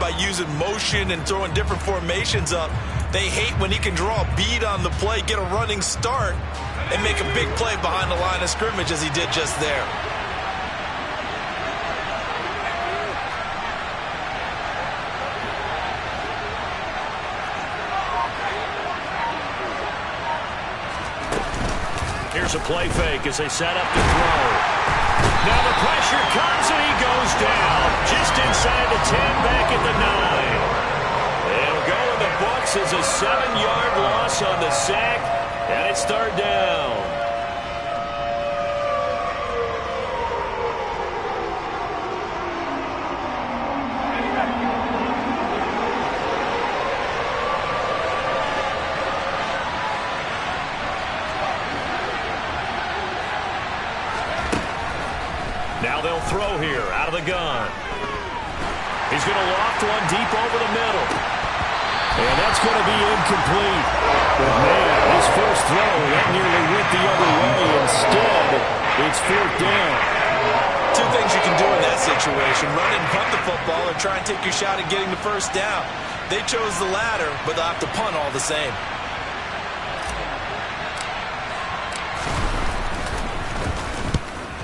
by using motion and throwing different formations up. They hate when he can draw a bead on the play, get a running start, and make a big play behind the line of scrimmage as he did just there. Here's a play fake as they set up to throw. Now the pressure comes and he goes down. Just inside the 10, back at the 9. It'll go in the books as a 7-yard loss on the sack, and it's third down. Now they'll throw here out of the gun. He's going to loft one deep over the middle. And that's going to be incomplete. But man, his first throw, that nearly went the other way. Instead, it's fourth down. Two things you can do in that situation: run and punt the football, or try and take your shot at getting the first down. They chose the latter, but they'll have to punt all the same.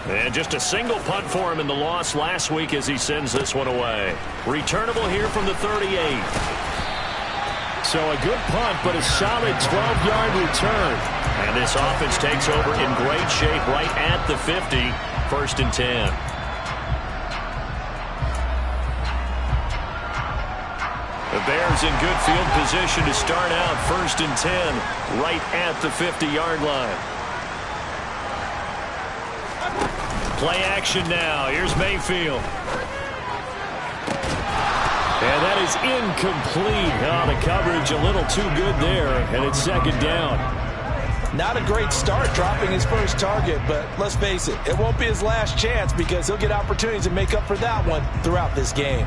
And just a single punt for him in the loss last week as he sends this one away. Returnable here from the 38. So a good punt, but a solid 12-yard return. And this offense takes over in great shape right at the 50. First and 10. The Bears in good field position to start out first and 10 right at the 50-yard line. Play action now. Here's Mayfield. And that is incomplete. Oh, the coverage a little too good there, and it's second down. Not a great start dropping his first target, but let's face it, it won't be his last chance because he'll get opportunities to make up for that one throughout this game.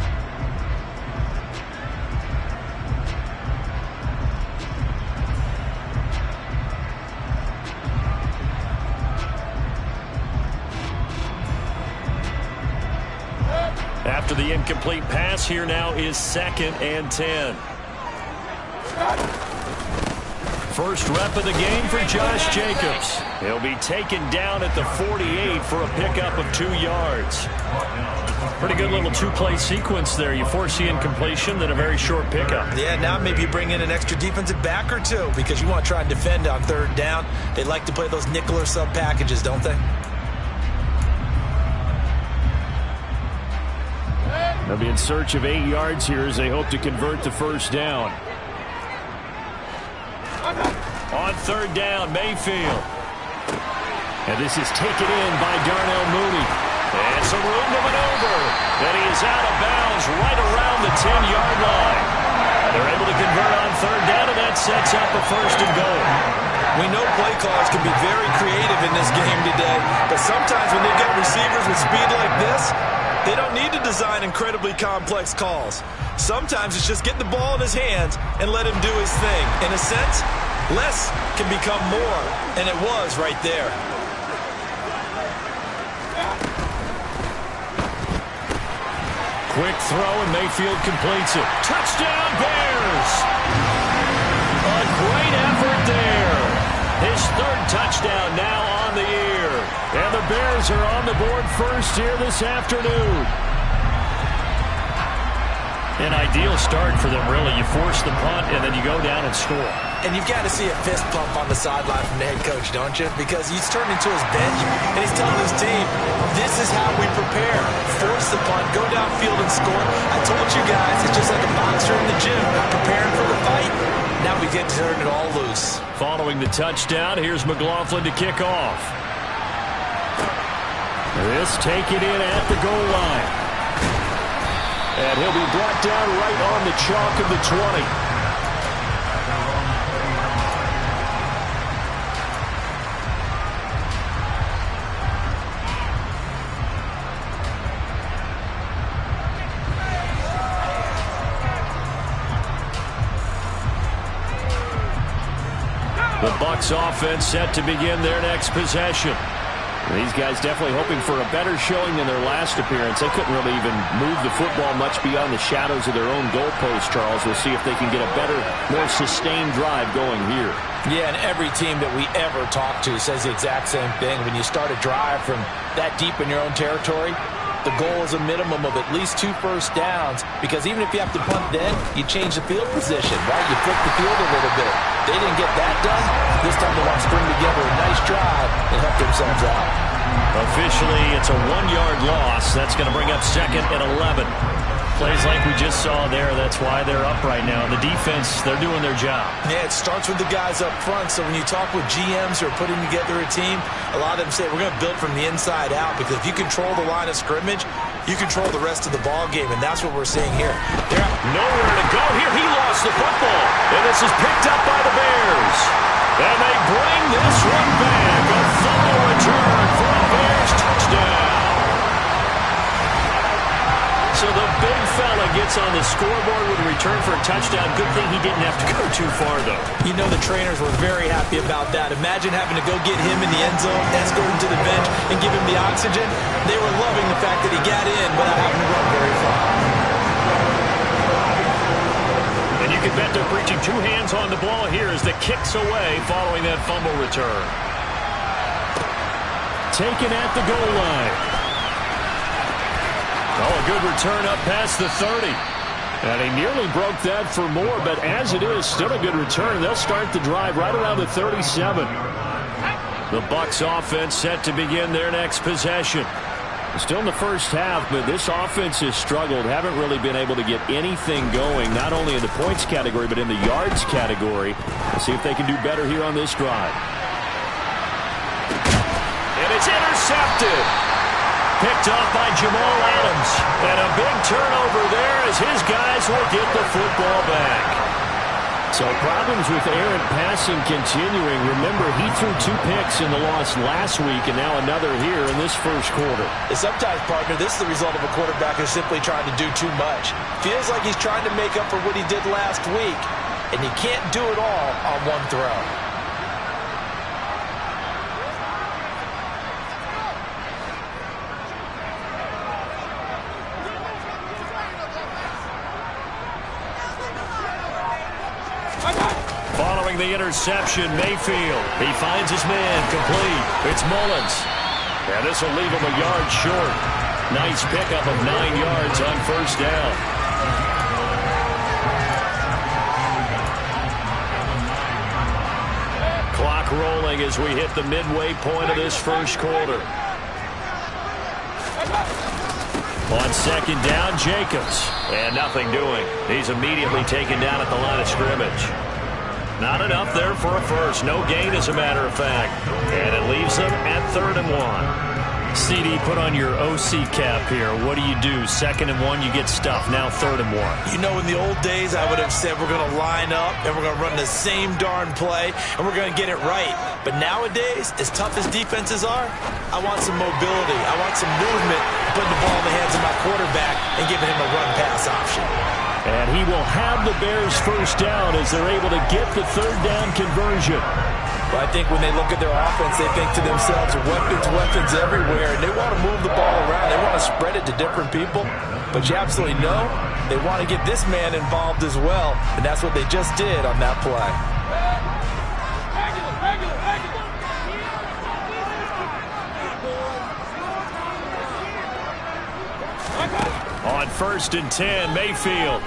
After the incomplete pass, here now is second and 10. First rep of the game for Josh Jacobs. He'll be taken down at the 48 for a pickup of 2 yards. Pretty good little two-play sequence there. You force the incompletion, then a very short pickup. Yeah, now maybe you bring in an extra defensive back or two because you want to try and defend on third down. They like to play those nickel or sub packages, don't they? They'll be in search of 8 yards here as they hope to convert the first down. On third down, Mayfield. And this is taken in by Darnell Mooney. And some room to maneuver. Then he is out of bounds right around the 10-yard line. They're able to convert on third down, and that sets up a first and goal. We know play calls can be very creative in this game today, but sometimes when they've got receivers with speed like this, they don't need to design incredibly complex calls. Sometimes it's just get the ball in his hands and let him do his thing. In a sense, less can become more, and it was right there. Quick throw, and Mayfield completes it. Touchdown, Bears! A great effort there. His third touchdown now on the year. And the Bears are on the board first here this afternoon. An ideal start for them, really. You force the punt, and then you go down and score. And you've got to see a fist pump on the sideline from the head coach, don't you? Because he's turned into his bench, and he's telling his team, this is how we prepare. Force the punt, go downfield and score. I told you guys, it's just like a boxer in the gym, preparing for the fight. Now we get to turn it all loose. Following the touchdown, here's McLaughlin to kick off. This taken in at the goal line. And he'll be brought down right on the chalk of the 20. The Bucs offense set to begin their next possession. These guys definitely hoping for a better showing than their last appearance. They couldn't really even move the football much beyond the shadows of their own goalpost, Charles. We'll see if they can get a better, more sustained drive going here. Yeah, and every team that we ever talk to says the exact same thing. When you start a drive from that deep in your own territory, the goal is a minimum of at least 2 first downs, because even if you have to punt then, you change the field position, right? You flip the field a little bit. They didn't get that done. This time they want to string together a nice drive and help themselves out. Officially, it's a 1-yard loss. That's going to bring up 2nd and 11. Plays like we just saw there. That's why they're up right now. The defense, they're doing their job. Yeah, it starts with the guys up front. So when you talk with GMs who are putting together a team, a lot of them say we're going to build from the inside out, because if you control the line of scrimmage, you control the rest of the ball game, and that's what we're seeing here. They're nowhere to go here. He lost the football, and this is picked up by the Bears. And they bring this one back. A fumble return for a Bears touchdown. So the big fella gets on the scoreboard with a return for a touchdown. Good thing he didn't have to go too far, though. You know the trainers were very happy about that. Imagine having to go get him in the end zone, escort him to the bench, and give him the oxygen. They were loving the fact that he got in without having to run very far. And you can bet they're preaching 2 hands on the ball here as the kick's away following that fumble return. Taken at the goal line. Oh, a good return up past the 30. And he nearly broke that for more, but as it is, still a good return. They'll start the drive right around the 37. The Bucs offense set to begin their next possession. Still in the first half, but this offense has struggled. Haven't really been able to get anything going, not only in the points category, but in the yards category. Let's see if they can do better here on this drive. And it's intercepted. Picked off by Jamal Adams. And a big turnover there as his guys will get the football back. So problems with errant passing continuing. Remember, he threw 2 picks in the loss last week, and now another here in this first quarter. And sometimes, partner, this is the result of a quarterback who's simply trying to do too much. Feels like he's trying to make up for what he did last week, and he can't do it all on one throw. Following the interception, Mayfield. He finds his man complete. It's Mullins. And this will leave him a yard short. Nice pickup of 9 yards on first down. Clock rolling as we hit the midway point of this first quarter. On second down, Jacobs. And nothing doing. He's immediately taken down at the line of scrimmage. Not enough there for a first. No gain, as a matter of fact. And it leaves them at 3rd and 1. CD, put on your OC cap here. What do? 2nd and 1, you get stuffed. Now 3rd and 1. You know, in the old days, I would have said we're going to line up and we're going to run the same darn play and we're going to get it right. But nowadays, as tough as defenses are, I want some mobility. I want some movement, putting the ball in the hands of my quarterback and giving him a run-pass option. And he will have the Bears first down as they're able to get the 3rd down conversion. But I think when they look at their offense, they think to themselves, weapons everywhere, and they want to move the ball around. They want to spread it to different people. But you absolutely know they want to get this man involved as well, and that's what they just did on that play. On 1st and 10, Mayfield.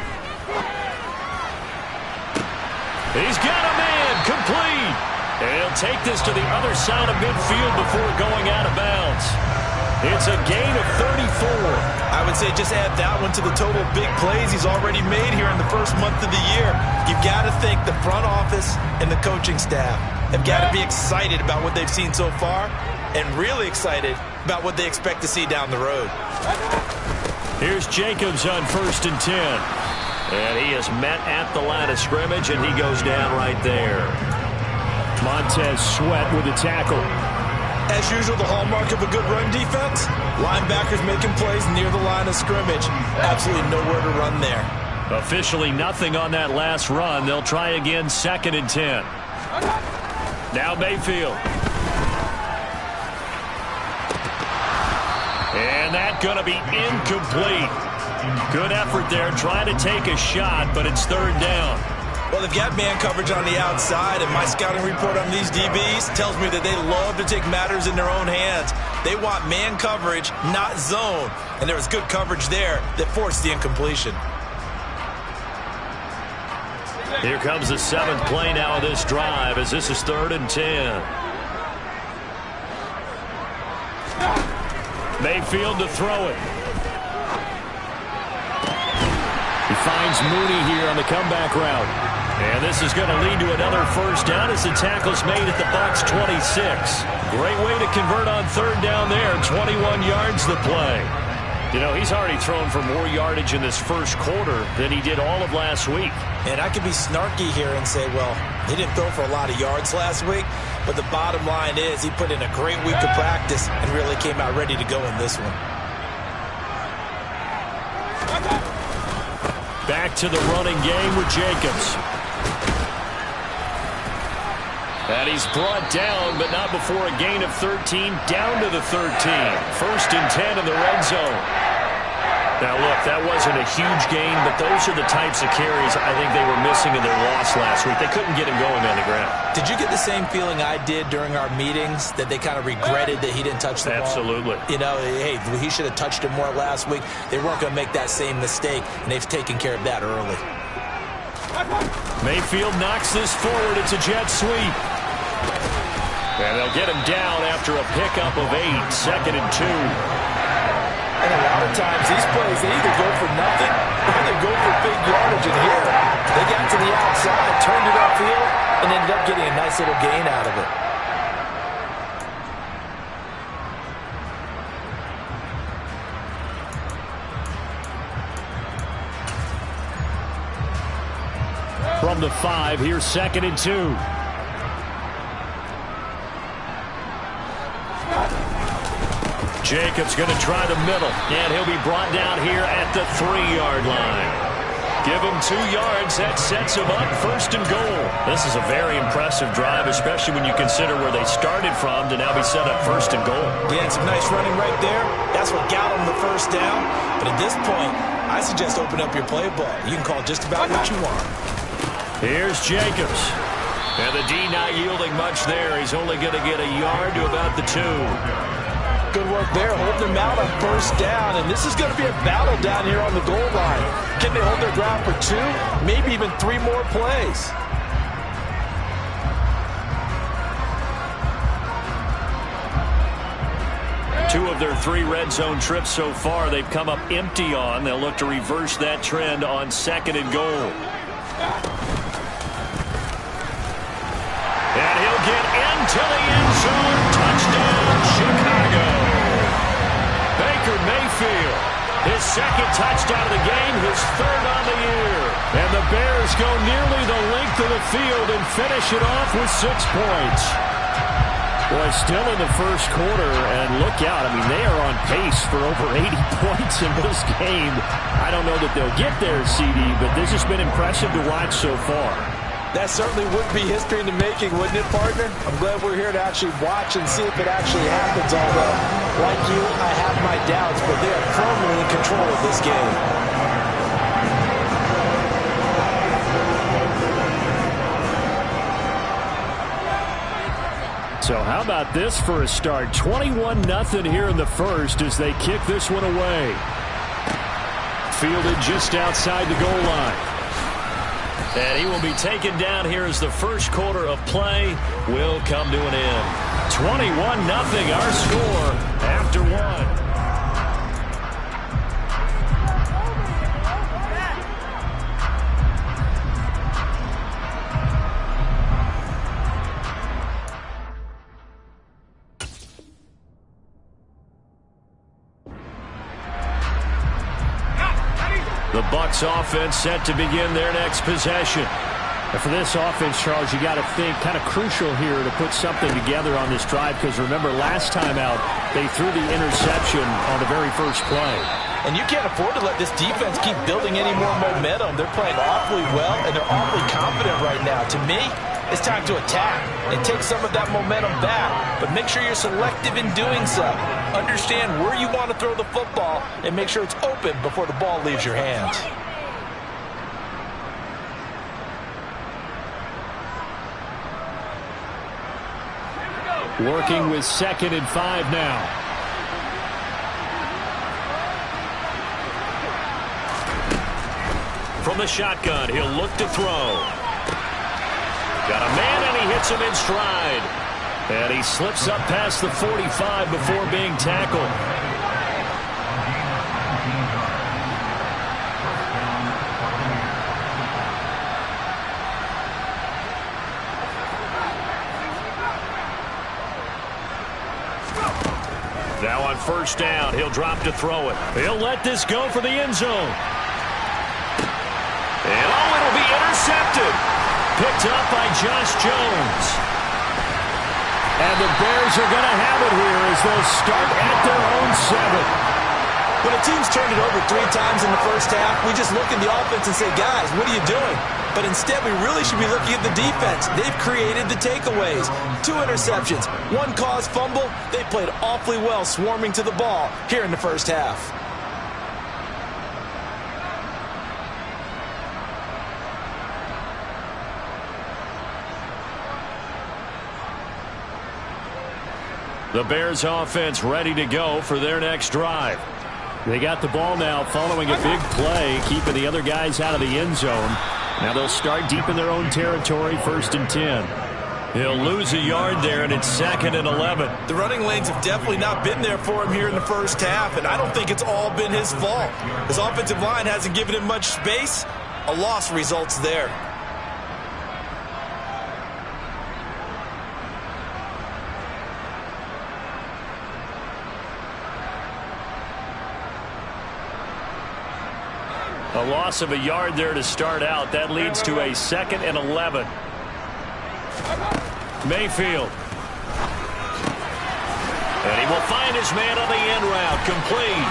He's got a man complete. And he'll take this to the other side of midfield before going out of bounds. It's a gain of 34. I would say just add that one to the total big plays he's already made here in the first month of the year. You've got to think the front office and the coaching staff have got to be excited about what they've seen so far and really excited about what they expect to see down the road. Here's Jacobs on 1st and 10. And he is met at the line of scrimmage, and he goes down right there. Montez Sweat with a tackle. As usual, the hallmark of a good run defense, linebackers making plays near the line of scrimmage. Absolutely nowhere to run there. Officially nothing on that last run. They'll try again 2nd and 10. Now Mayfield. And that's going to be incomplete. Good effort there, trying to take a shot, but it's third down. Well, they've got man coverage on the outside, and my scouting report on these DBs tells me that they love to take matters in their own hands. They want man coverage, not zone. And there was good coverage there that forced the incompletion. Here comes the 7th play now of this drive as this is 3rd and 10. Mayfield to throw it. He finds Mooney here on the comeback route. And this is going to lead to another first down as the tackle's made at the Bucs 26. Great way to convert on 3rd down there. 21 yards the play. You know, he's already thrown for more yardage in this first quarter than he did all of last week. And I could be snarky here and say, well, he didn't throw for a lot of yards last week. But the bottom line is he put in a great week of practice and really came out ready to go in this one. Back to the running game with Jacobs. And he's brought down, but not before a gain of 13, down to the 13. 1st and 10 in the red zone. Now, look, that wasn't a huge gain, but those are the types of carries I think they were missing in their loss last week. They couldn't get him going on the ground. Did you get the same feeling I did during our meetings, that they kind of regretted that he didn't touch the ball? Absolutely. You know, hey, he should have touched it more last week. They weren't going to make that same mistake, and they've taken care of that early. Mayfield knocks this forward. It's a jet sweep. And they'll get him down after a pickup of 8. 2nd and 2. And a lot of times these plays, they either go for nothing or they go for big yardage. And here, they got to the outside, turned it upfield, and ended up getting a nice little gain out of it. From the 5, here's 2nd and 2. Jacobs going to try the middle, and he'll be brought down here at the 3-yard line. Give him 2 yards. That sets him up 1st and goal. This is a very impressive drive, especially when you consider where they started from to now be set up 1st and goal. Yeah, and some nice running right there. That's what got him the first down. But at this point, I suggest open up your play ball. You can call just about what you want. Here's Jacobs. And the D not yielding much there. He's only going to get a yard to about the 2. Good work there, holding them out on 1st down. And this is going to be a battle down here on the goal line. Can they hold their ground for 2, maybe even 3 more plays? Two of their 3 red zone trips so far they've come up empty on. They'll look to reverse that trend on 2nd and goal. And he'll get into the end zone. Touchdown, Chicago. Baker Mayfield, his 2nd touchdown of the game, his 3rd on the year. And the Bears go nearly the length of the field and finish it off with 6 points. Boy, still in the first quarter, and look out. I mean, they are on pace for over 80 points in this game. I don't know that they'll get there, CD, but this has been impressive to watch so far. That certainly would be history in the making, wouldn't it, partner? I'm glad we're here to actually watch and see if it actually happens, although, like you, I have my doubts, but they are firmly in control of this game. So how about this for a start? 21-0 here in the first as they kick this one away. Fielded just outside the goal line. And he will be taken down here as the first quarter of play will come to an end. 21-0 our score after 1. The Bucs offense set to begin their next possession. And for this offense, Charles, you got to think kind of crucial here to put something together on this drive, because remember last time out they threw the interception on the very first play. And you can't afford to let this defense keep building any more momentum. They're playing awfully well, and they're awfully confident right now. To me, it's time to attack and take some of that momentum back, but make sure you're selective in doing so. Understand where you want to throw the football and make sure it's open before the ball leaves your hands. Working with 2nd and 5 now. From the shotgun, he'll look to throw. Got a man, and he hits him in stride. And he slips up past the 45 before being tackled. Now on 1st down, he'll drop to throw it. He'll let this go for the end zone. And it'll be intercepted. Picked up by Josh Jones. And the Bears are going to have it here as they'll start at their own 7. When a team's turned it over 3 times in the first half, we just look at the offense and say, guys, what are you doing? But instead, we really should be looking at the defense. They've created the takeaways. 2 interceptions, 1 caused fumble. They played awfully well swarming to the ball here in the first half. The Bears offense ready to go for their next drive. They got the ball now following a big play, keeping the other guys out of the end zone. Now they'll start deep in their own territory, 1st and 10. He'll lose a yard there, and it's 2nd and 11. The running lanes have definitely not been there for him here in the first half, and I don't think it's all been his fault. His offensive line hasn't given him much space. A loss results there. A loss of a yard there to start out. That leads to a 2nd and 11. Mayfield. And he will find his man on the end route. Complete.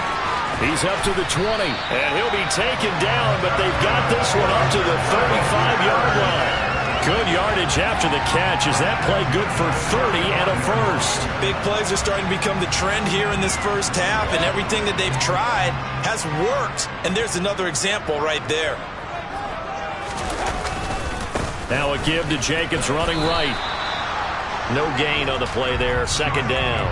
He's up to the 20. And he'll be taken down, but they've got this one up to the 35-yard line. Good yardage after the catch. Is that play good for 30 and a first? Big plays are starting to become the trend here in this first half, and everything that they've tried has worked. And there's another example right there. Now a give to Jacobs running right. No gain on the play there. 2nd down.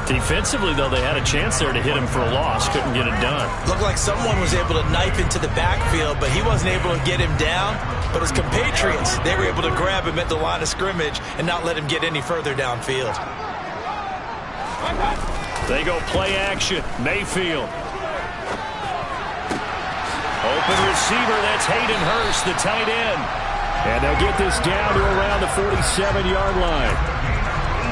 Defensively, though, they had a chance there to hit him for a loss. Couldn't get it done. Looked like someone was able to knife into the backfield, but he wasn't able to get him down. But his compatriots, they were able to grab him at the line of scrimmage and not let him get any further downfield. They go play action. Mayfield. Open receiver, that's Hayden Hurst, the tight end. And they'll get this down to around the 47-yard line.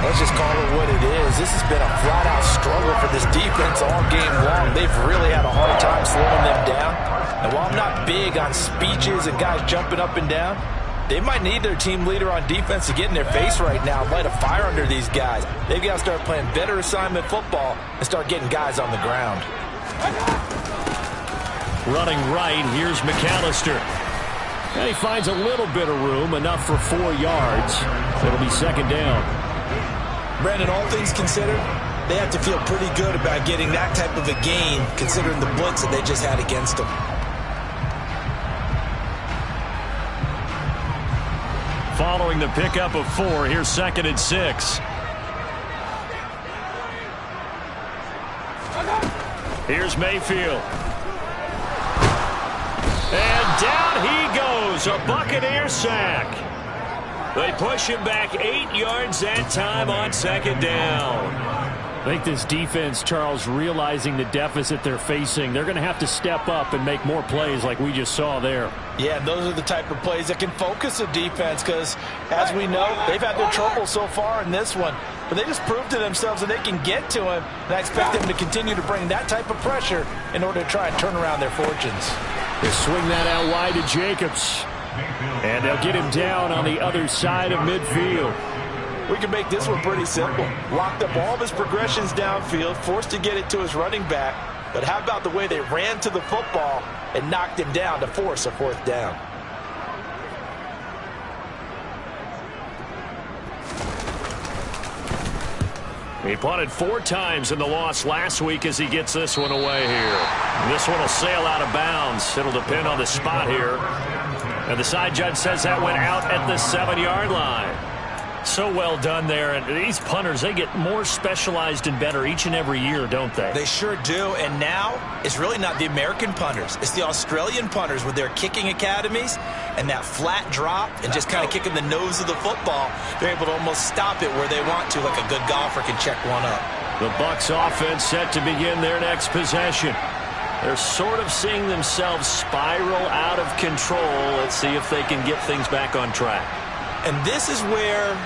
Let's just call it what it is. This has been a flat-out struggle for this defense all game long. They've really had a hard time slowing them down. And while I'm not big on speeches and guys jumping up and down, they might need their team leader on defense to get in their face right now, light a fire under these guys. They've got to start playing better assignment football and start getting guys on the ground. Running right, here's McAllister. And he finds a little bit of room, enough for 4 yards. It'll be 2nd down. Brandon, all things considered, they have to feel pretty good about getting that type of a gain, considering the blitz that they just had against them. Following the pickup of 4, here's 2nd and 6. Here's Mayfield. And down he goes, a Buccaneer sack. They push him back 8 yards that time on 2nd down. I think this defense, Charles, realizing the deficit they're facing, they're going to have to step up and make more plays like we just saw there. Yeah, those are the type of plays that can focus a defense because, as we know, they've had their trouble so far in this one. But they just proved to themselves that they can get to him, and I expect them to continue to bring that type of pressure in order to try and turn around their fortunes. They swing that out wide to Jacobs. And they'll get him down on the other side of midfield. We can make this one pretty simple. Locked up all of his progressions downfield, forced to get it to his running back. But how about the way they ran to the football and knocked him down to force a 4th down? He punted 4 times in the loss last week as he gets this one away here. This one will sail out of bounds. It'll depend on the spot here. And the side judge says that went out at the 7-yard line. So well done there. And these punters, they get more specialized and better each and every year, don't they? They sure do. And now it's really not the American punters. It's the Australian punters with their kicking academies and that flat drop and just kind of kicking the nose of the football. They're able to almost stop it where they want to, like a good golfer can check one up. The Bucs offense set to begin their next possession. They're sort of seeing themselves spiral out of control. Let's see if they can get things back on track. And this is where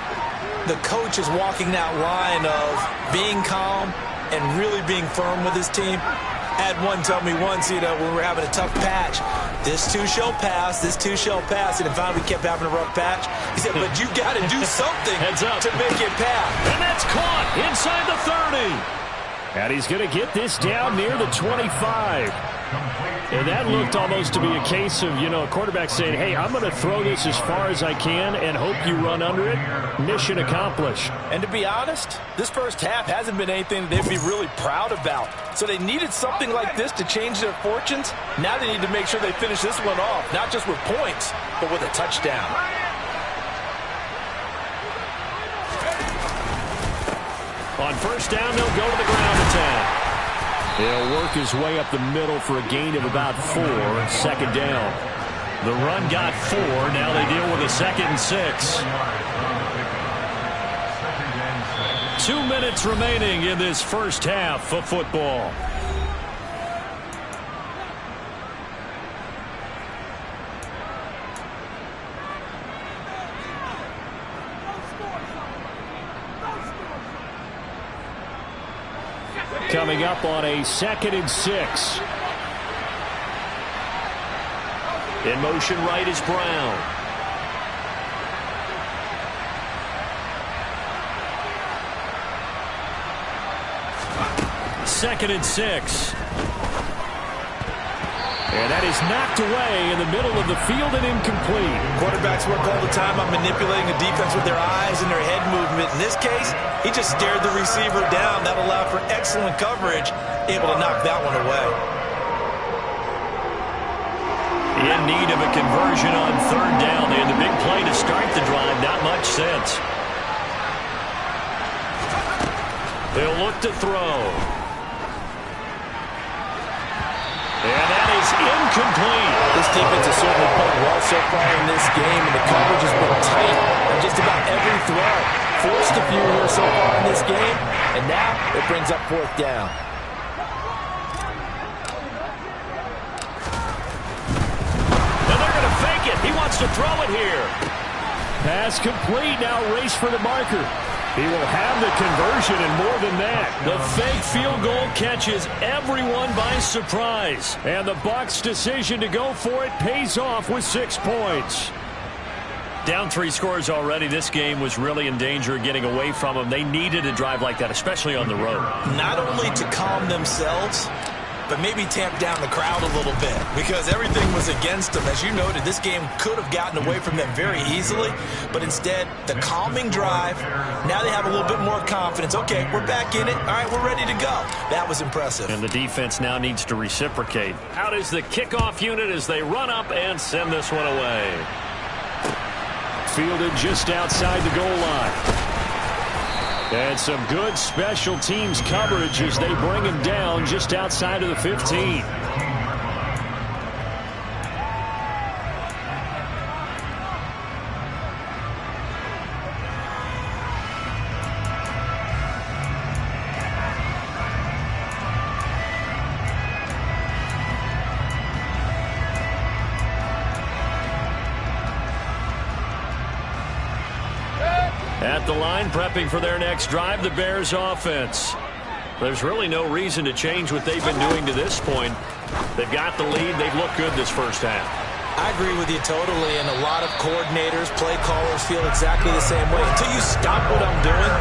the coach is walking that line of being calm and really being firm with his team. I had one tell me once, when we're having a tough patch, this too shall pass, this too shall pass. And finally we kept having a rough patch. He said, but you got to do something to make it pass. And that's caught inside the 30. And he's going to get this down near the 25. And that looked almost to be a case of, a quarterback saying, hey, I'm going to throw this as far as I can and hope you run under it. Mission accomplished. And to be honest, this first half hasn't been anything that they'd be really proud about. So they needed something like this to change their fortunes. Now they need to make sure they finish this one off, not just with points, but with a touchdown. On first down, they'll go to the ground attack. He'll work his way up the middle for a gain of about 4. Second down. The run got 4. Now they deal with a 2nd and 6. 2 minutes remaining in this first half of football. Coming up on a 2nd and 6. In motion right is Brown. Second and 6. And that is knocked away in the middle of the field and incomplete. Quarterbacks work all the time on manipulating the defense with their eyes and their head movement. In this case, he just stared the receiver down. That allowed for excellent coverage, able to knock that one away. In need of a conversion on 3rd down. They had the big play to start the drive. Not much sense. They'll look to throw. And that is incomplete. This defense has certainly played well so far in this game, and the coverage has been tight on just about every throw. Forced a few here so far in this game, and now it brings up 4th down. And they're going to fake it. He wants to throw it here. Pass complete. Now race for the marker. He will have the conversion and more than that. The fake field goal catches everyone by surprise. And the Bucs' decision to go for it pays off with 6 points. Down 3 scores already. This game was really in danger of getting away from them. They needed a drive like that, especially on the road. Not only to calm themselves, but maybe tamp down the crowd a little bit because everything was against them. As you noted, this game could have gotten away from them very easily, but instead, the calming drive, now they have a little bit more confidence. Okay, we're back in it. All right, we're ready to go. That was impressive. And the defense now needs to reciprocate. Out is the kickoff unit as they run up and send this one away. Fielded just outside the goal line. And some good special teams coverage as they bring him down just outside of the 15. At the line, prepping for their next drive, the Bears offense. There's really no reason to change what they've been doing to this point. They've got the lead. They've looked good this first half. I agree with you totally, and a lot of coordinators, play callers feel exactly the same way. Until you stop what I'm doing,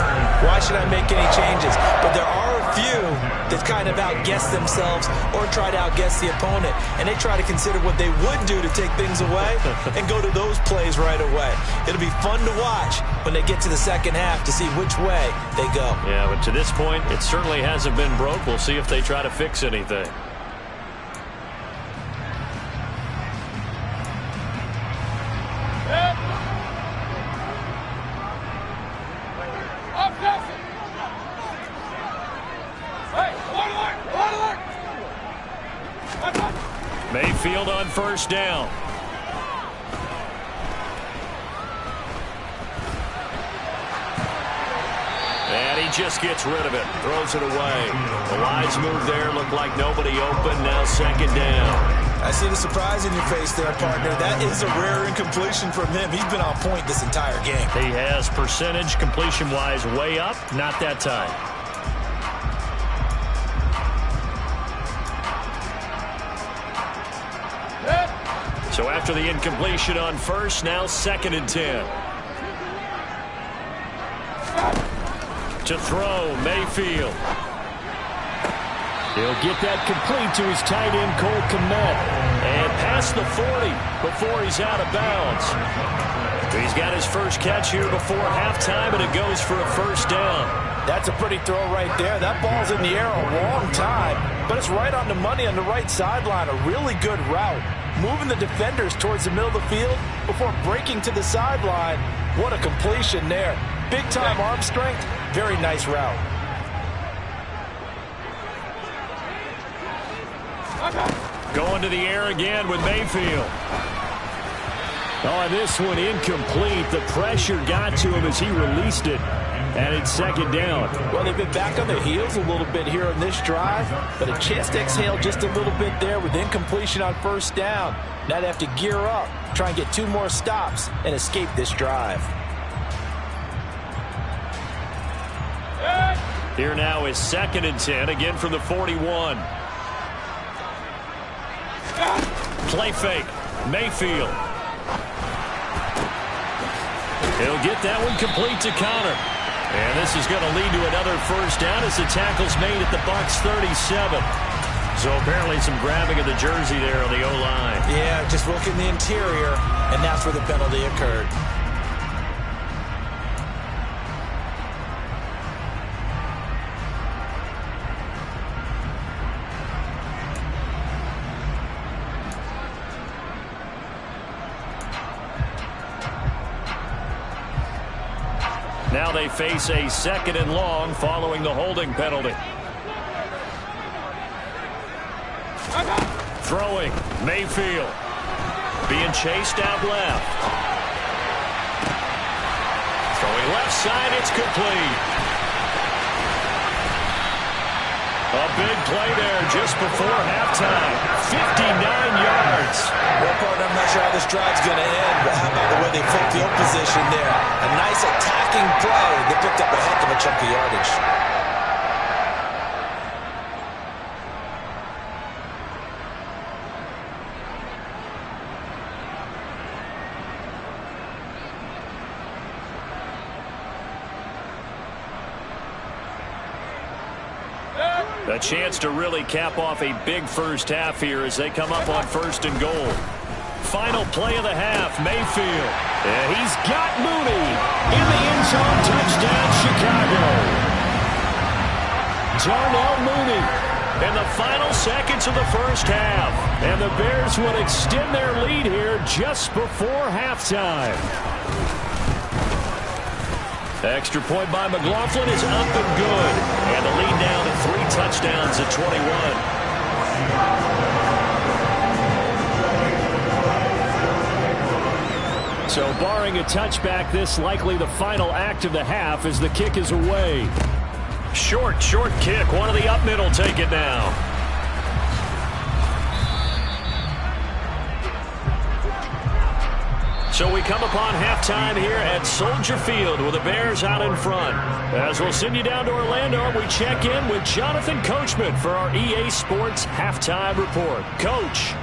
why should I make any changes? But there are a few that kind of outguess themselves or try to outguess the opponent, and they try to consider what they would do to take things away and go to those plays right away. It'll be fun to watch when they get to the second half to see which way they go. Yeah, but to this point, it certainly hasn't been broke. We'll see if they try to fix anything. Mayfield on first down. And he just gets rid of it. Throws it away. The wise move there. Looked like nobody open. Now second down. I see the surprise in your face there, partner. That is a rare incompletion from him. He's been on point this entire game. He has percentage completion-wise way up. Not that time. So after the incompletion on first, now second and 10. To throw, Mayfield. He'll get that complete to his tight end, Cole Kmet. And past the 40 before he's out of bounds. He's got his first catch here before halftime, and it goes for a first down. That's a pretty throw right there. That ball's in the air a long time, but it's right on the money on the right sideline. A really good route. Moving the defenders towards the middle of the field before breaking to the sideline. What a completion there. Big-time arm strength. Very nice route. Going to the air again with Mayfield. Oh, this one incomplete. The pressure got to him as he released it. And it's second down. Well, they've been back on their heels a little bit here on this drive, but a chance to exhale just a little bit there with incompletion on first down. Now they have to gear up, try and get 2 more stops, and escape this drive. Here now is second and 10, again from the 41. Play fake, Mayfield. He'll get that one complete to Connor. And this is going to lead to another first down as the tackle's made at the Bucs 37. So apparently some grabbing of the jersey there on the O-line. Yeah, just working the interior, and that's where the penalty occurred. Now they face a second and long following the holding penalty. Throwing, Mayfield. Being chased out left. Throwing left side, it's complete. A big play there just before halftime. 59 yards. Well, partner, I'm not sure how this drive's going to end, but how about the way they flipped field position there? A nice attacking play. They picked up a heck of a chunk of yardage. A chance to really cap off a big first half here as they come up on first and goal. Final play of the half, Mayfield. And he's got Mooney in the end zone. Touchdown, Chicago. Darnell Mooney in the final seconds of the first half. And the Bears would extend their lead here just before halftime. Extra point by McLaughlin is up and good. And the lead down to 3 touchdowns at 21. So barring a touchback, this likely the final act of the half as the kick is away. Short kick. One of the up middle take it now. So we come upon halftime here at Soldier Field with the Bears out in front. As we'll send you down to Orlando, we check in with Jonathan Coachman for our EA Sports Halftime Report. Coach.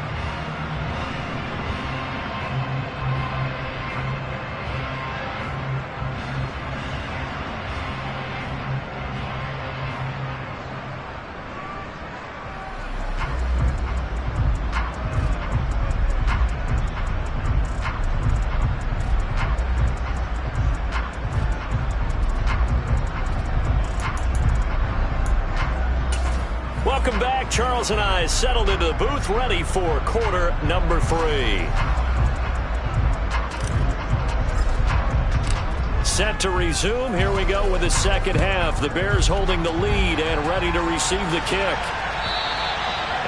Charles and I settled into the booth, ready for quarter number 3. Set to resume. Here we go with the second half. The Bears holding the lead and ready to receive the kick.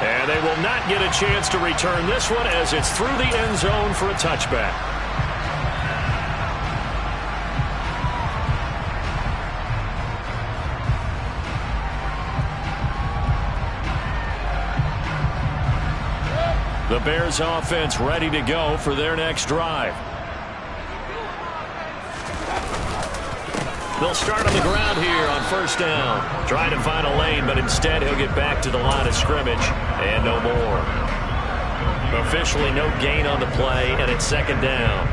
And they will not get a chance to return this one as it's through the end zone for a touchback. The Bears offense ready to go for their next drive. They'll start on the ground here on first down. Trying to find a lane, but instead he'll get back to the line of scrimmage and no more. Officially no gain on the play, and it's second down.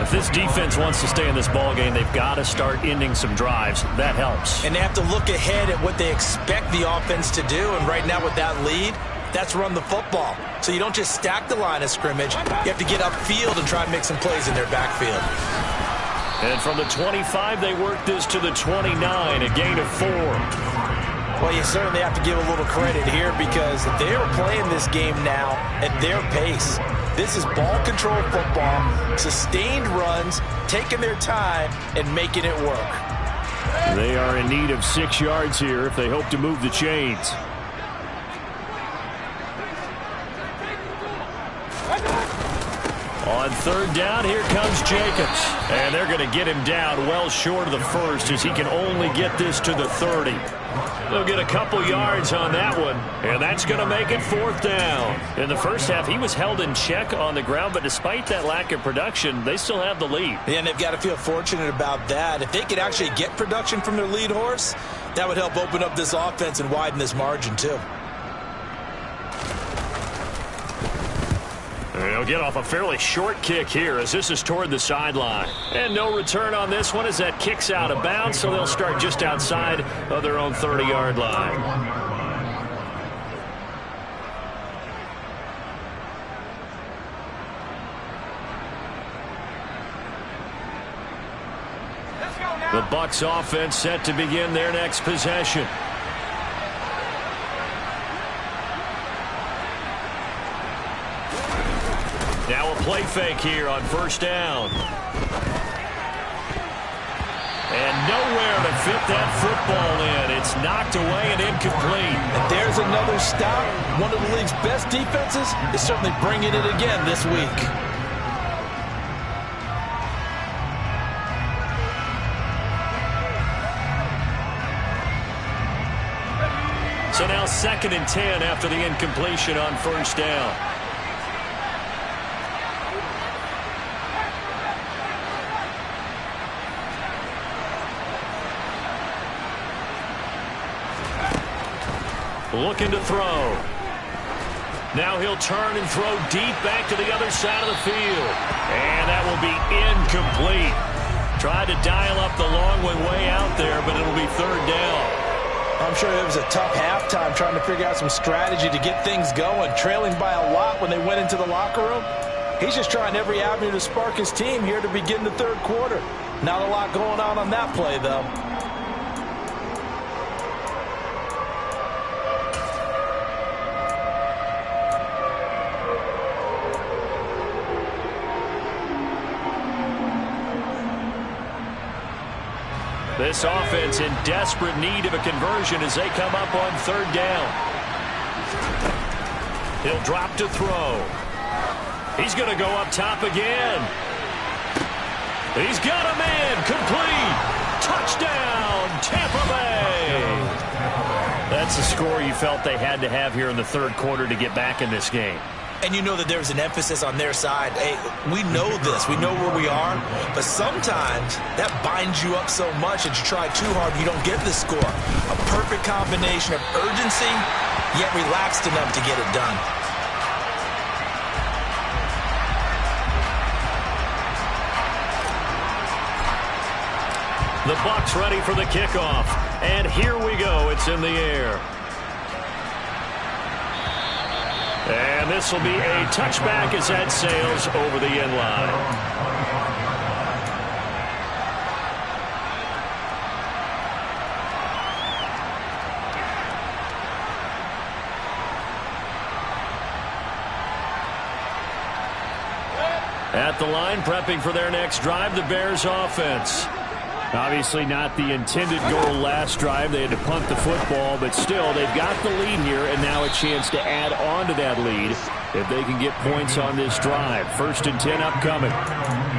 If this defense wants to stay in this ballgame, they've got to start ending some drives. That helps. And they have to look ahead at what they expect the offense to do, and right now with that lead, that's run the football. So you don't just stack the line of scrimmage. You have to get upfield and try and make some plays in their backfield. And from the 25, they work this to the 29, a gain of 4. Well, you certainly have to give a little credit here because they are playing this game now at their pace. This is ball control football, sustained runs, taking their time and making it work. They are in need of 6 yards here if they hope to move the chains. On third down, here comes Jacobs. And they're going to get him down well short of the first as he can only get this to the 30. They'll get a couple yards on that one, and that's going to make it fourth down. In the first half, he was held in check on the ground, but despite that lack of production, they still have the lead. Yeah, and they've got to feel fortunate about that. If they could actually get production from their lead horse, that would help open up this offense and widen this margin too. They'll get off a fairly short kick here as this is toward the sideline. And no return on this one as that kick's out of bounds, so they'll start just outside of their own 30-yard line. The Bucs offense set to begin their next possession. Now a play fake here on first down. And nowhere to fit that football in. It's knocked away and incomplete. And there's another stop. One of the league's best defenses is certainly bringing it again this week. So now 2nd and 10 after the incompletion on first down. Looking to throw. Now he'll turn and throw deep back to the other side of the field. And that will be incomplete. Tried to dial up the long way out there, but it'll be third down. I'm sure it was a tough halftime trying to figure out some strategy to get things going. Trailing by a lot when they went into the locker room. He's just trying every avenue to spark his team here to begin the third quarter. Not a lot going on that play, though. This offense in desperate need of a conversion as they come up on third down. He'll drop to throw. He's going to go up top again. He's got him in. Complete. Touchdown, Tampa Bay. That's the score you felt they had to have here in the third quarter to get back in this game. And you know that there's an emphasis on their side. Hey, we know this. We know where we are. But sometimes that binds you up so much that you try too hard, you don't get the score. A perfect combination of urgency, yet relaxed enough to get it done. The Bucs ready for the kickoff. And here we go. It's in the air. And this will be a touchback as that sails over the end line. At the line, prepping for their next drive, the Bears offense. Obviously not the intended goal last drive. They had to punt the football, but still, they've got the lead here, and now a chance to add on to that lead if they can get points on this drive. 1st and 10 upcoming.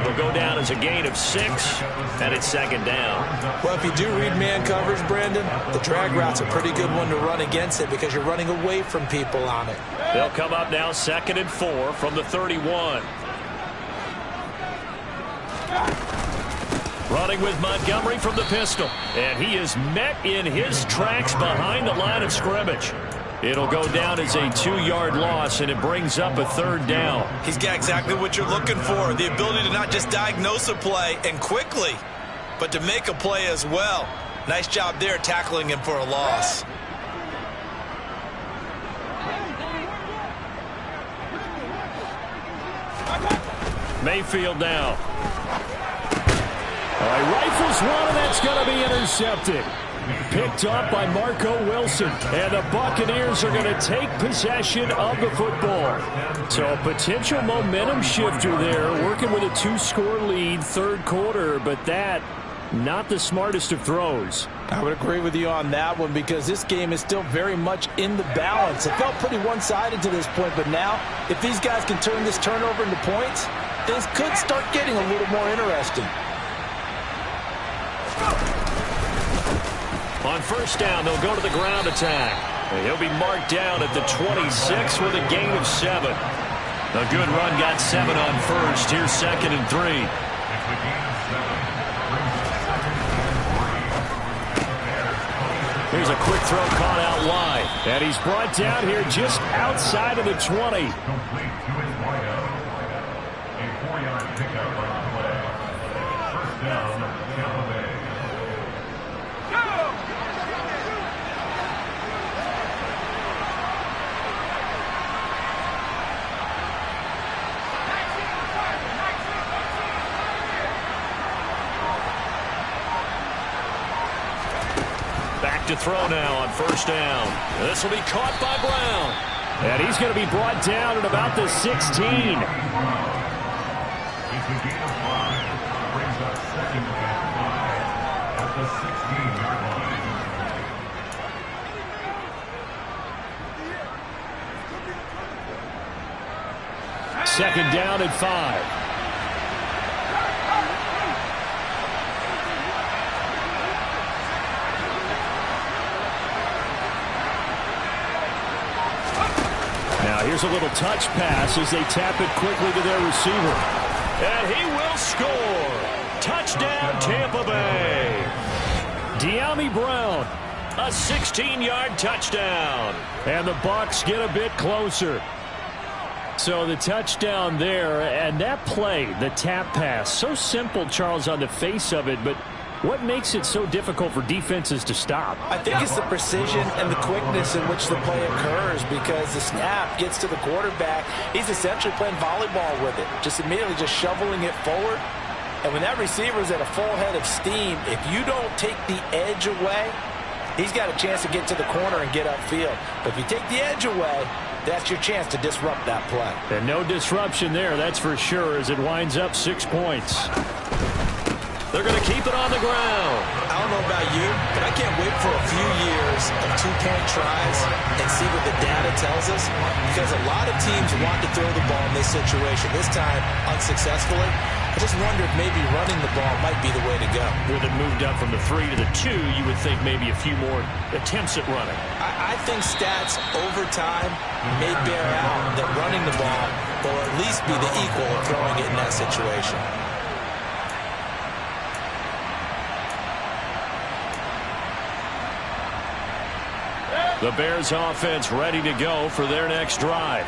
It'll go down as a gain of 6, and it's 2nd down. Well, if you do read man coverage, Brandon, the drag route's a pretty good one to run against it because you're running away from people on it. They'll come up now 2nd and 4 from the 31. Running with Montgomery from the pistol. And he is met in his tracks behind the line of scrimmage. It'll go down as a 2-yard loss, and it brings up a 3rd down. He's got exactly what you're looking for, the ability to not just diagnose a play and quickly, but to make a play as well. Nice job there tackling him for a loss. Mayfield now. All right, rifles one, and that's going to be intercepted. Picked up by Marco Wilson. And the Buccaneers are going to take possession of the football. So a potential momentum shifter there, working with a 2-score lead, 3rd quarter, but that, not the smartest of throws. I would agree with you on that one because this game is still very much in the balance. It felt pretty one-sided to this point, but now, if these guys can turn this turnover into points, things could start getting a little more interesting. On 1st down, they'll go to the ground attack. He'll be marked down at the 26 with a gain of 7. A good run got 7 on 1st. Here's 2nd and 3. Here's a quick throw caught out wide. And he's brought down here just outside of the 20. To throw now on 1st down. This will be caught by Brown. And he's going to be brought down at about the 16. Second down at 5. Here's a little touch pass as they tap it quickly to their receiver. And he will score. Touchdown, Tampa Bay. Dyami Brown. A 16-yard touchdown. And the Bucs get a bit closer. So the touchdown there, and that play, the tap pass, so simple, Charles, on the face of it, but what makes it so difficult for defenses to stop? I think it's the precision and the quickness in which the play occurs because the snap gets to the quarterback. He's essentially playing volleyball with it, just immediately just shoveling it forward. And when that receiver's at a full head of steam, if you don't take the edge away, he's got a chance to get to the corner and get upfield. But if you take the edge away, that's your chance to disrupt that play. And no disruption there, that's for sure, as it winds up 6 points. They're going to keep it on the ground. I don't know about you, but I can't wait for a few years of 2-point tries and see what the data tells us, because a lot of teams want to throw the ball in this situation. This time, unsuccessfully. I just wonder if maybe running the ball might be the way to go. With it moved up from the 3 to the 2, you would think maybe a few more attempts at running. I think stats over time may bear out that running the ball will at least be the equal of throwing it in that situation. The Bears offense ready to go for their next drive.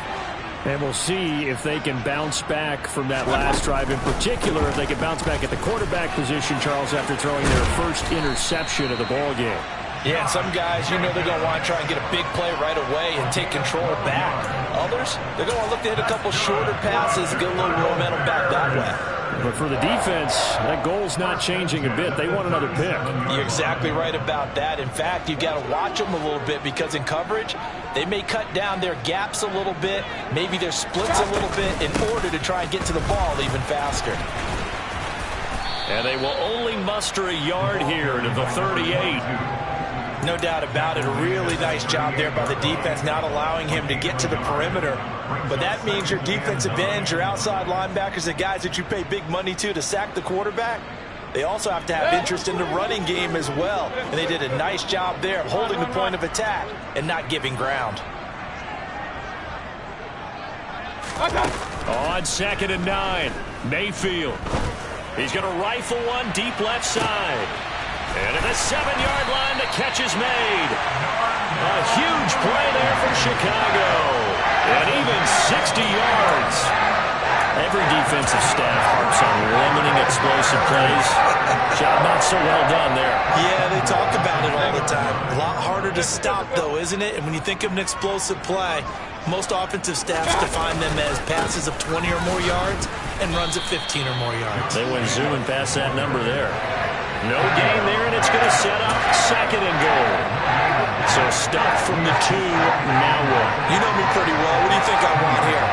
And we'll see if they can bounce back from that last drive. In particular, if they can bounce back at the quarterback position, Charles, after throwing their first interception of the ball game. Yeah, and some guys, you know they're going to want to try and get a big play right away and take control back. Others, they're going to want to look to hit a couple shorter passes and get a little momentum back that way. But for the defense, that goal's not changing a bit. They want another pick. You're exactly right about that. In fact, you've got to watch them a little bit because in coverage, They may cut down their gaps a little bit, maybe their splits a little bit in order to try and get to the ball even faster. And they will only muster a yard here to the 38. No doubt about it. A really nice job there by the defense, not allowing him to get to the perimeter. But that means your defensive ends, your outside linebackers, the guys that you pay big money to sack the quarterback, they also have to have interest in the running game as well. And they did a nice job there of holding the point of attack and not giving ground. On 2nd and 9, Mayfield. He's going to rifle one deep left side. And at the 7-yard line, the catch is made. A huge play there for Chicago. And even 60 yards. Every defensive staff harps on limiting explosive plays. Job not so well done there. Yeah, they talk about it all the time. A lot harder to stop, though, isn't it? And when you think of an explosive play, most offensive staffs define them as passes of 20 or more yards and runs of 15 or more yards. They went zooming past that number there. No gain there, and it's going to set up 2nd and goal. So stop from the 2, now what? You know me pretty well. What do you think I want here?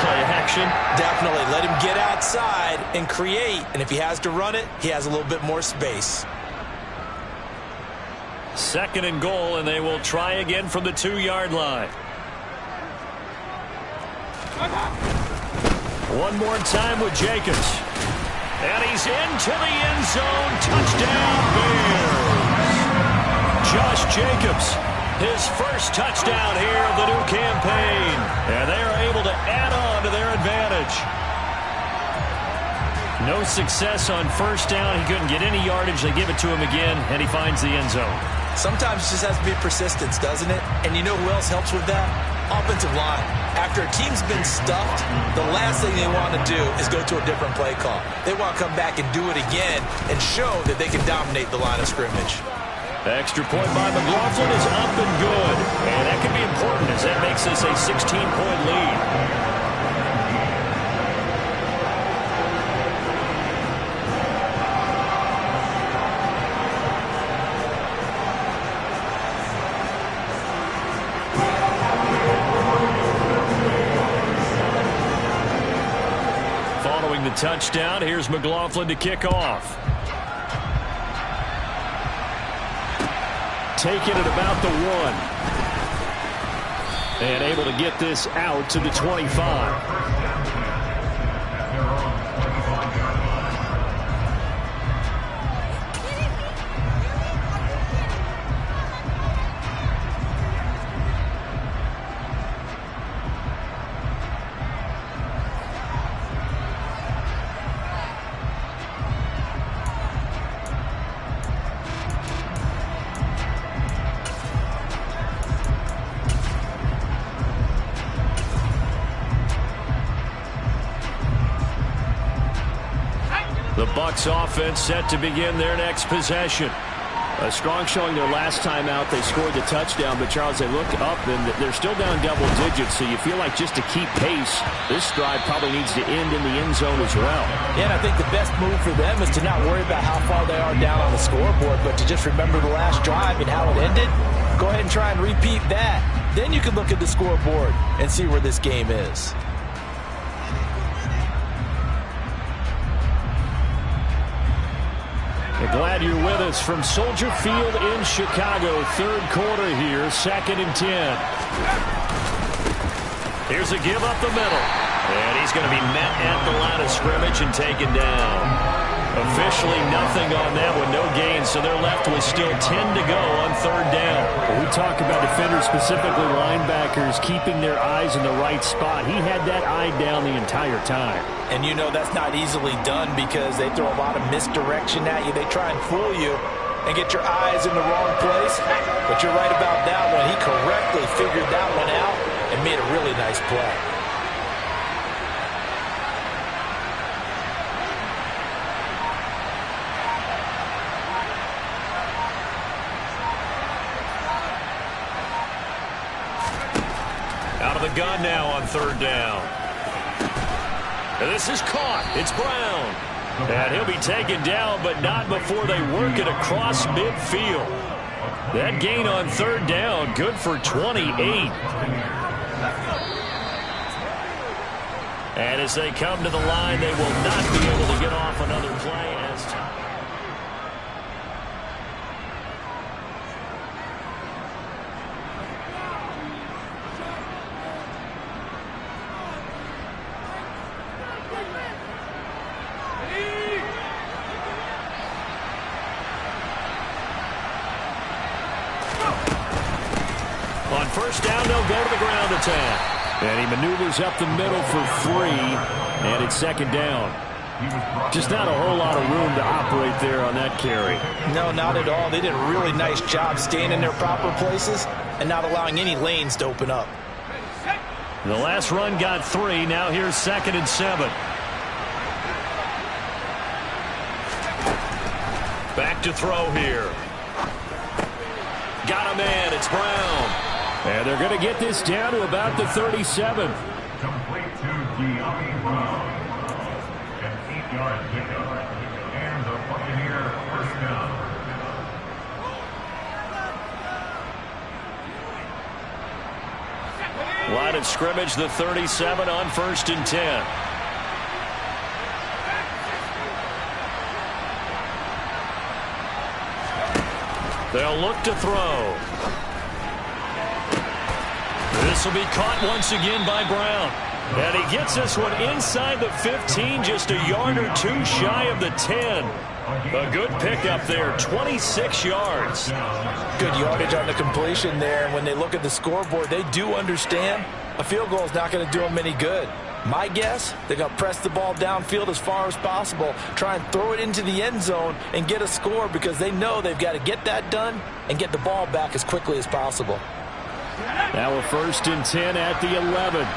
Play action? Definitely. Let him get outside and create. And if he has to run it, he has a little bit more space. 2nd and goal, and they will try again from the 2-yard line. One more time with Jacobs. And he's into the end zone. Touchdown, Bears. Josh Jacobs, his first touchdown here of the new campaign. And they are able to add on to their advantage. No success on 1st down. He couldn't get any yardage. They give it to him again, and he finds the end zone. Sometimes it just has to be persistence, doesn't it? And you know who else helps with that? Offensive line. After a team's been stuffed, the last thing they want to do is go to a different play call. They want to come back and do it again and show that they can dominate the line of scrimmage. Extra point by McLaughlin is up and good. And that can be important as that makes this a 16-point lead. The touchdown. Here's McLaughlin to kick off. Taking it about the 1. And able to get this out to the 25. The Bucs offense set to begin their next possession. A strong showing their last time out. They scored the touchdown, but Charles, they look up and they're still down double digits, so you feel like just to keep pace, this drive probably needs to end in the end zone as well. Yeah, and I think the best move for them is to not worry about how far they are down on the scoreboard, but to just remember the last drive and how it ended. Go ahead and try and repeat that. Then you can look at the scoreboard and see where this game is. Glad you're with us from Soldier Field in Chicago. 3rd quarter here, 2nd and 10. Here's a give up the middle. And he's going to be met at the line of scrimmage and taken down. Officially nothing on that one, no gain, so they're left with still 10 to go on 3rd down. When we talk about defenders, specifically linebackers, keeping their eyes in the right spot. He had that eye down the entire time. And you know that's not easily done because they throw a lot of misdirection at you. They try and fool you and get your eyes in the wrong place. But you're right about that one. He correctly figured that one out and made a really nice play. Out of the gun now on 3rd down. And this is caught. It's Brown. And he'll be taken down, but not before they work it across midfield. That gain on third down, good for 28. And as they come to the line, they will not be able to get off another play as time. On first down, they'll go to the ground attack. And he maneuvers up the middle for 3, and it's second down. Just not a whole lot of room to operate there on that carry. No, not at all. They did a really nice job staying in their proper places and not allowing any lanes to open up. The last run got 3. Now here's 2nd and 7. Back to throw here. Got a man. It's Brown. And they're going to get this down to about the 37. Complete to De'Ami Brown. An 8-yard pickup. And the Buccaneer first down. Line of scrimmage, the 37 on 1st and 10. They'll look to throw. This will be caught once again by Brown. And he gets this one inside the 15, just a yard or 2 shy of the 10. A good pickup there, 26 yards. Good yardage on the completion there. And when they look at the scoreboard, they do understand a field goal is not going to do them any good. My guess, they're going to press the ball downfield as far as possible, try and throw it into the end zone and get a score because they know they've got to get that done and get the ball back as quickly as possible. Now a 1st and 10 at the 11.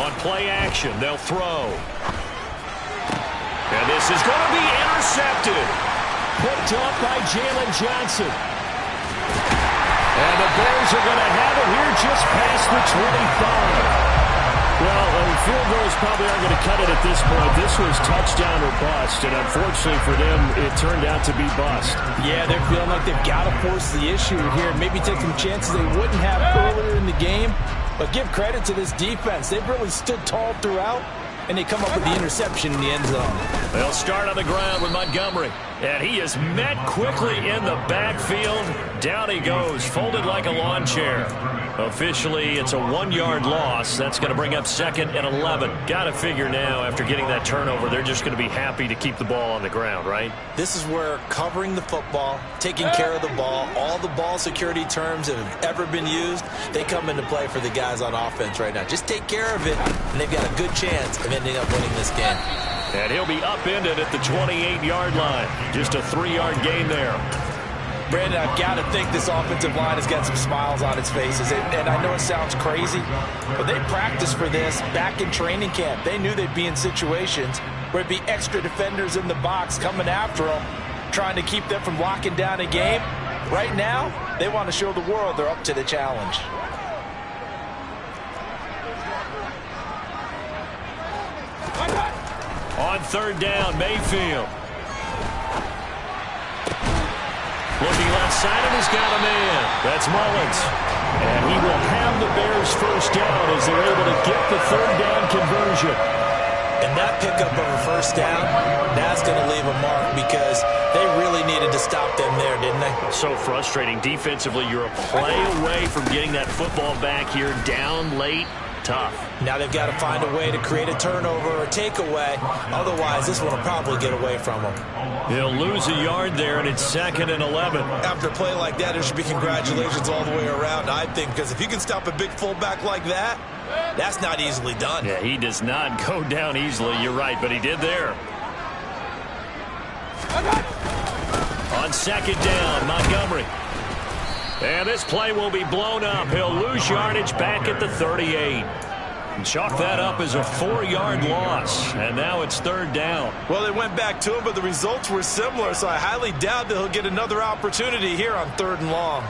On play action, they'll throw. And this is going to be intercepted. Picked up by Jalen Johnson. And the Bears are going to have it here just past the 25. Well, field goals probably aren't going to cut it at this point. This was touchdown or bust, and unfortunately for them, it turned out to be bust. Yeah, they're feeling like they've got to force the issue here. Maybe take some chances they wouldn't have earlier in the game. But give credit to this defense. They've really stood tall throughout, and they come up with the interception in the end zone. They'll start on the ground with Montgomery. And he is met quickly in the backfield. Down he goes, folded like a lawn chair. Officially, it's a 1-yard loss. That's going to bring up 2nd and 11. Got to figure now, after getting that turnover, they're just going to be happy to keep the ball on the ground, right? This is where covering the football, taking care of the ball, all the ball security terms that have ever been used, they come into play for the guys on offense right now. Just take care of it, and they've got a good chance of ending up winning this game. And he'll be upended at the 28-yard line. Just a 3-yard gain there. Brandon, I've got to think this offensive line has got some smiles on its faces. And I know it sounds crazy, but they practiced for this back in training camp. They knew they'd be in situations where it'd be extra defenders in the box coming after them, trying to keep them from locking down a game. Right now, they want to show the world they're up to the challenge. On 3rd down, Mayfield. Looking left side, and he's got a man. That's Mullins. And he will have the Bears first down as they're able to get the 3rd down conversion. And that pickup of a first down, that's going to leave a mark because they really needed to stop them there, didn't they? So frustrating. Defensively, you're a play away from getting that football back here down late. Tough. Now they've got to find a way to create a turnover or a takeaway. Otherwise, this one will probably get away from them. He'll lose a yard there, and it's 2nd and 11. After a play like that, there should be congratulations all the way around, I think, because if you can stop a big fullback like that, that's not easily done. Yeah, he does not go down easily. You're right, but he did there. On 2nd down, Montgomery. And this play will be blown up. He'll lose yardage back at the 38. And chalk that up as a 4-yard loss. And now it's 3rd down. Well, they went back to him, but the results were similar, so I highly doubt that he'll get another opportunity here on 3rd and long.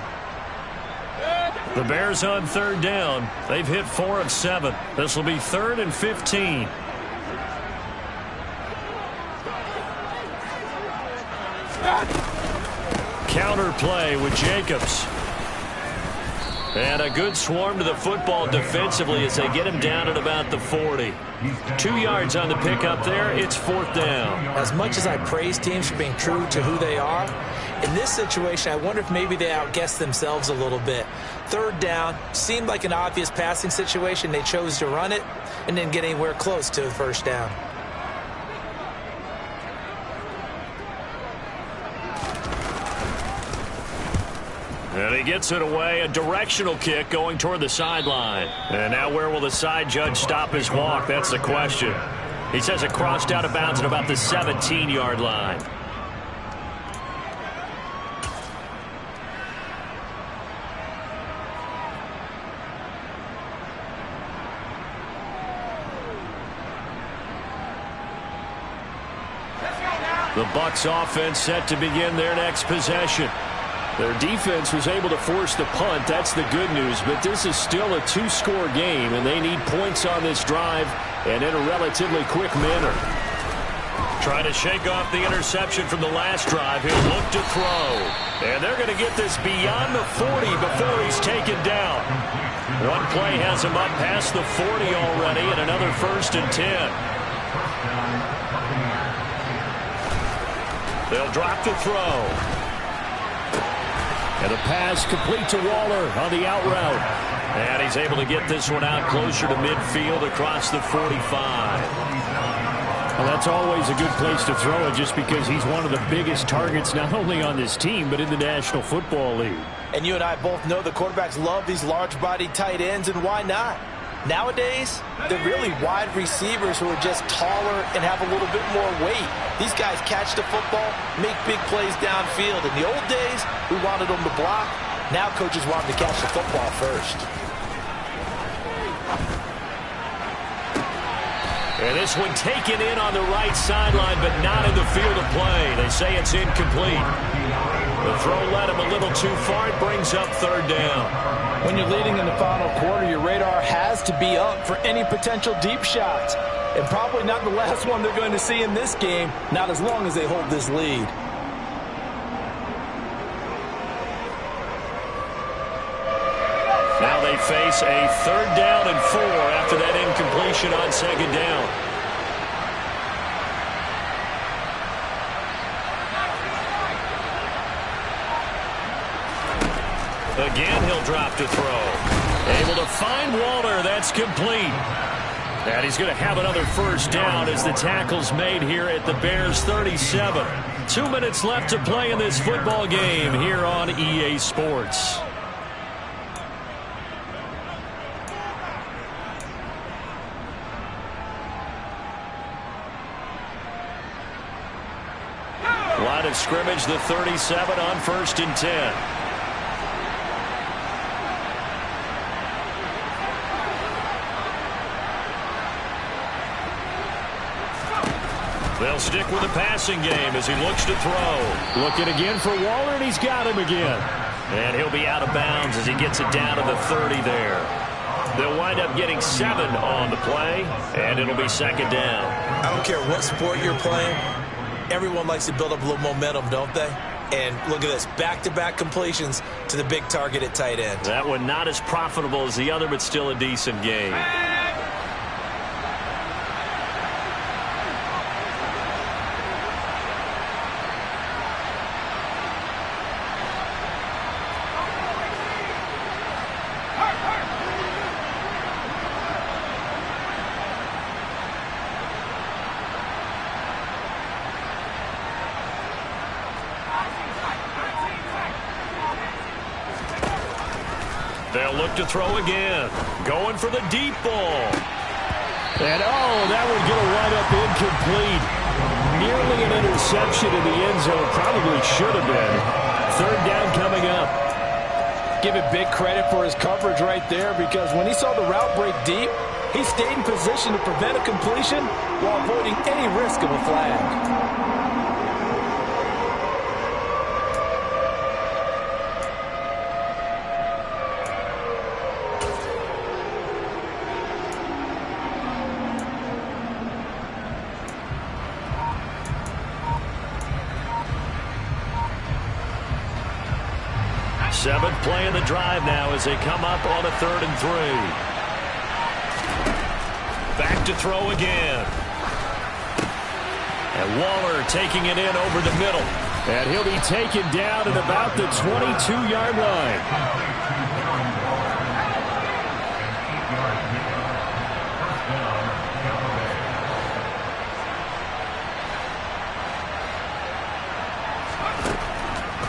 The Bears on 3rd down. They've hit 4 of 7. This will be 3rd and 15. Counter play with Jacobs. And a good swarm to the football defensively as they get him down at about the 40. 2 yards on the pickup there. It's 4th down. As much as I praise teams for being true to who they are, in this situation, I wonder if maybe they outguessed themselves a little bit. 3rd down, seemed like an obvious passing situation. They chose to run it and didn't get anywhere close to the 1st down. And he gets it away, a directional kick going toward the sideline. And now where will the side judge stop his walk? That's the question. He says it crossed out of bounds at about the 17-yard line. The Bucs offense set to begin their next possession. Their defense was able to force the punt. That's the good news. But this is still a 2-score game, and they need points on this drive and in a relatively quick manner. Trying to shake off the interception from the last drive. He'll look to throw. And they're going to get this beyond the 40 before he's taken down. One play has him up past the 40 already, and another 1st and 10. They'll drop the throw. And the pass complete to Waller on the out route. And he's able to get this one out closer to midfield across the 45. Well, that's always a good place to throw it just because he's one of the biggest targets not only on this team but in the National Football League. And you and I both know the quarterbacks love these large-bodied tight ends, and why not? Nowadays, they're really wide receivers who are just taller and have a little bit more weight. These guys catch the football, make big plays downfield. In the old days, we wanted them to block. Now coaches want them to catch the football first. And this one taken in on the right sideline, but not in the field of play. They say it's incomplete. The throw led him a little too far. It brings up 3rd down. When you're leading in the final quarter, your radar has to be up for any potential deep shots. And probably not the last one they're going to see in this game, not as long as they hold this lead. Now they face a 3rd down and 4 after that incompletion on 2nd down. Again, he'll drop to throw. Able to find Waller. That's complete. And he's going to have another 1st down as the tackle's made here at the Bears 37. 2 minutes left to play in this football game here on EA Sports. Line of scrimmage, the 37 on 1st and 10. They'll stick with the passing game as he looks to throw. Looking again for Waller, and he's got him again. And he'll be out of bounds as he gets it down to the 30 there. They'll wind up getting 7 on the play, and it'll be 2nd down. I don't care what sport you're playing. Everyone likes to build up a little momentum, don't they? And look at this, back-to-back completions to the big target at tight end. That one not as profitable as the other, but still a decent game. They'll look to throw again. Going for the deep ball. And, that would get a run up incomplete. Nearly an interception in the end zone. Probably should have been. 3rd down coming up. Give it big credit for his coverage right there, because when he saw the route break deep, he stayed in position to prevent a completion while avoiding any risk of a flag. Seventh play of the drive now as they come up on a 3rd and 3. Back to throw again. And Waller taking it in over the middle. And he'll be taken down at about the 22-yard line.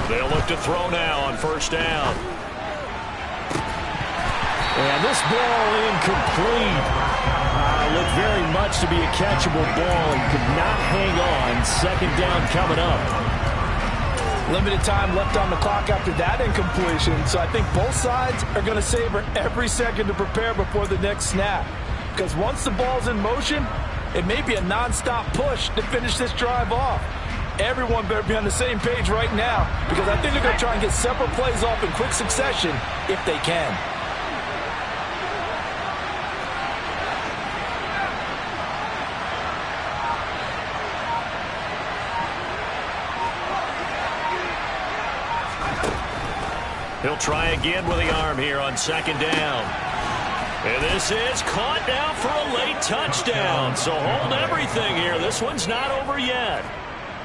They'll look to throw now on 1st down. And this ball incomplete. Looked very much to be a catchable ball and could not hang on. 2nd down coming up. Limited time left on the clock after that incompletion, so I think both sides are going to savor every second to prepare before the next snap. Because once the ball's in motion, it may be a non-stop push to finish this drive off. Everyone better be on the same page right now, because I think they're going to try and get several plays off in quick succession if they can. He'll try again with the arm here on 2nd down. And this is caught now for a late touchdown. So hold everything here. This one's not over yet.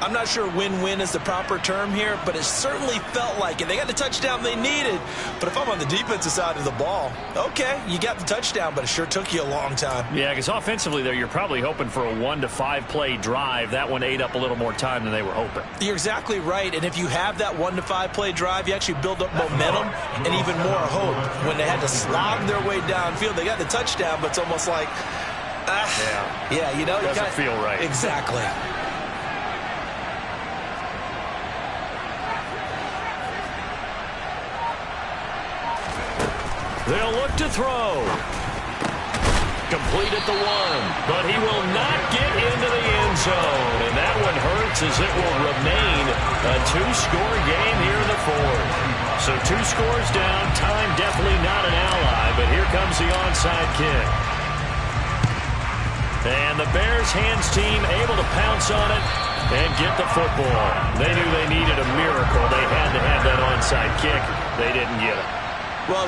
I'm not sure win-win is the proper term here, but it certainly felt like it. They got the touchdown they needed, but if I'm on the defensive side of the ball, okay, you got the touchdown, but it sure took you a long time. Yeah, because offensively, there, you're probably hoping for a 1 to 5 play drive. That one ate up a little more time than they were hoping. You're exactly right, and if you have that 1 to 5 play drive, you actually build up momentum and even more hope. When they had to slog their way downfield, they got the touchdown, but it's almost like, yeah, you know, doesn't feel right. Exactly. They'll look to throw. Complete at the 1, but he will not get into the end zone. And that one hurts as it will remain a 2-score game here in the 4th. So 2 scores down, time definitely not an ally, but here comes the onside kick. And the Bears hands team able to pounce on it and get the football. They knew they needed a miracle. They had to have that onside kick. They didn't get it.